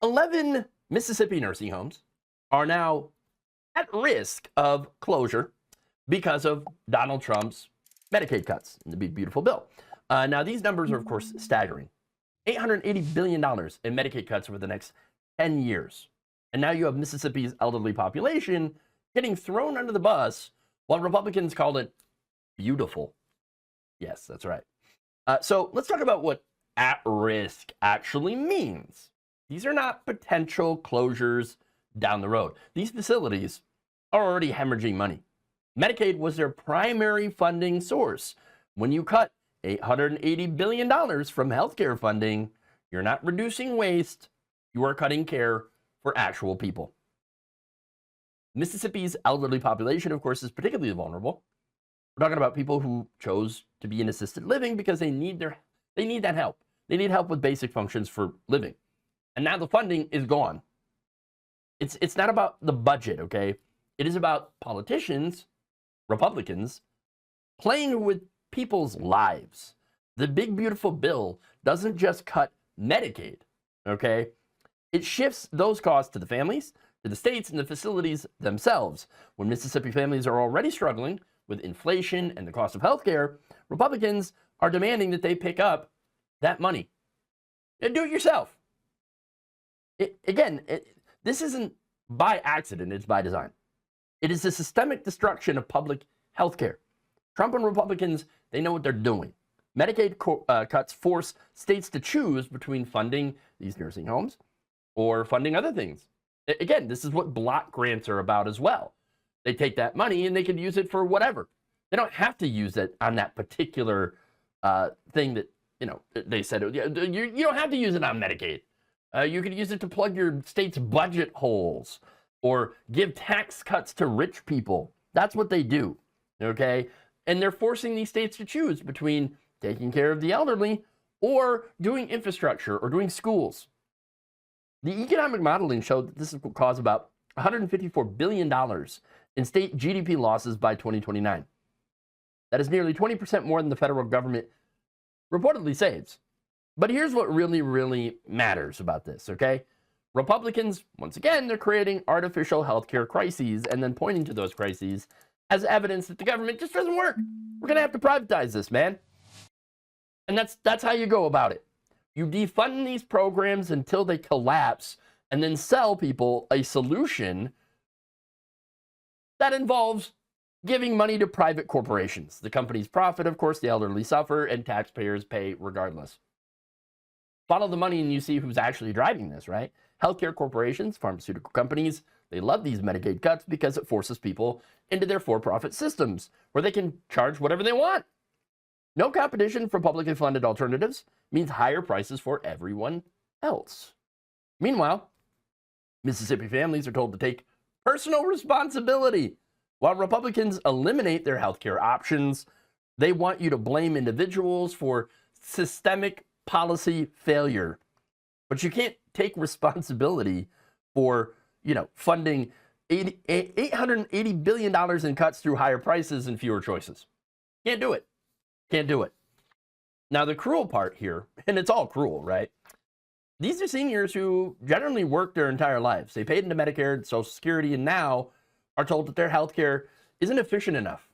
11 Mississippi nursing homes are now at risk of closure because of Donald Trump's Medicaid cuts in the Big Beautiful Bill. Now, these numbers are, of course, staggering. $880 billion in Medicaid cuts over the next 10 years. And now you have Mississippi's elderly population getting thrown under the bus while Republicans called it beautiful. Yes, that's right. So let's talk about what at risk actually means. These are not potential closures down the road. These facilities are already hemorrhaging money. Medicaid was their primary funding source. When you cut $880 billion from healthcare funding, you're not reducing waste, you are cutting care for actual people. Mississippi's elderly population, of course, is particularly vulnerable. We're talking about people who chose to be in assisted living because they need that help. They need help with basic functions for living. And now the funding is gone. It's not about the budget, okay? It is about politicians, Republicans, playing with people's lives. The Big Beautiful Bill doesn't just cut Medicaid, okay? It shifts those costs to the families, to the states, and the facilities themselves. When Mississippi families are already struggling with inflation and the cost of health care, Republicans are demanding that they pick up that money. And do it yourself. This isn't by accident, it's by design. It is the systemic destruction of public health care. Trump and Republicans, they know what they're doing. Medicaid cuts force states to choose between funding these nursing homes or funding other things. Again, this is what block grants are about as well. They take that money and they can use it for whatever. They don't have to use it on that particular thing that, they said. You don't have to use it on Medicaid. You could use it to plug your state's budget holes or give tax cuts to rich people. That's what they do, okay? And they're forcing these states to choose between taking care of the elderly or doing infrastructure or doing schools. The economic modeling showed that this will cause about $154 billion in state GDP losses by 2029. That is nearly 20% more than the federal government reportedly saves. But here's what really, really matters about this, okay? Republicans, once again, they're creating artificial healthcare crises and then pointing to those crises as evidence that the government just doesn't work. We're going to have to privatize this, man. And that's how you go about it. You defund these programs until they collapse and then sell people a solution that involves giving money to private corporations. The companies profit, of course, the elderly suffer, and taxpayers pay regardless. Follow the money and you see who's actually driving this, right? Healthcare corporations, pharmaceutical companies, they love these Medicaid cuts because it forces people into their for-profit systems where they can charge whatever they want. No competition for publicly funded alternatives means higher prices for everyone else. Meanwhile, Mississippi families are told to take personal responsibility. While Republicans eliminate their healthcare options, they want you to blame individuals for systemic policy failure. But you can't take responsibility for, funding $880 billion in cuts through higher prices and fewer choices. Can't do it. Can't do it. Now, the cruel part here, and it's all cruel, right? These are seniors who generally worked their entire lives. They paid into Medicare and Social Security and now are told that their health care isn't efficient enough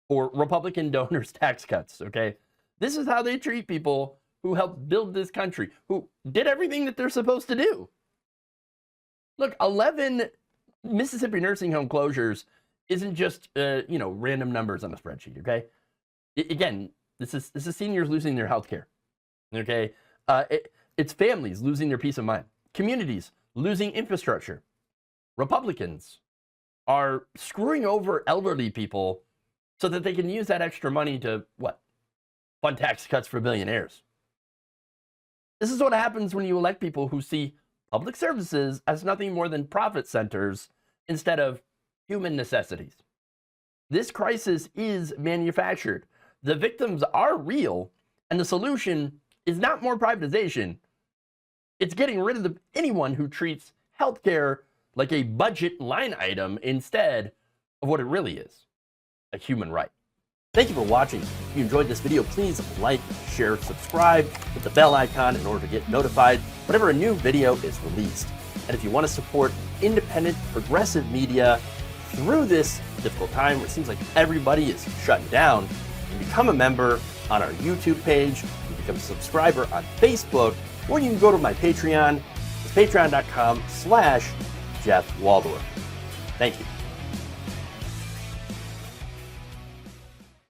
for Republican donors' tax cuts, okay? This is how they treat people who helped build this country, who did everything that they're supposed to do. Look, 11 Mississippi nursing home closures isn't just, random numbers on a spreadsheet, okay? Again, this is seniors losing their health care, okay? It's families losing their peace of mind. Communities losing infrastructure. Republicans are screwing over elderly people so that they can use that extra money to, fund tax cuts for billionaires. This is what happens when you elect people who see public services as nothing more than profit centers instead of human necessities. This crisis is manufactured. The victims are real, and the solution is not more privatization. It's getting rid of anyone who treats healthcare like a budget line item instead of what it really is, a human right. Thank you for watching. If you enjoyed this video, please like, share, subscribe, hit the bell icon in order to get notified whenever a new video is released. And if you want to support independent, progressive media through this difficult time where it seems like everybody is shutting down, you can become a member on our YouTube page, you can become a subscriber on Facebook, or you can go to my Patreon. It's patreon.com/Jeff Waldorf. Thank you.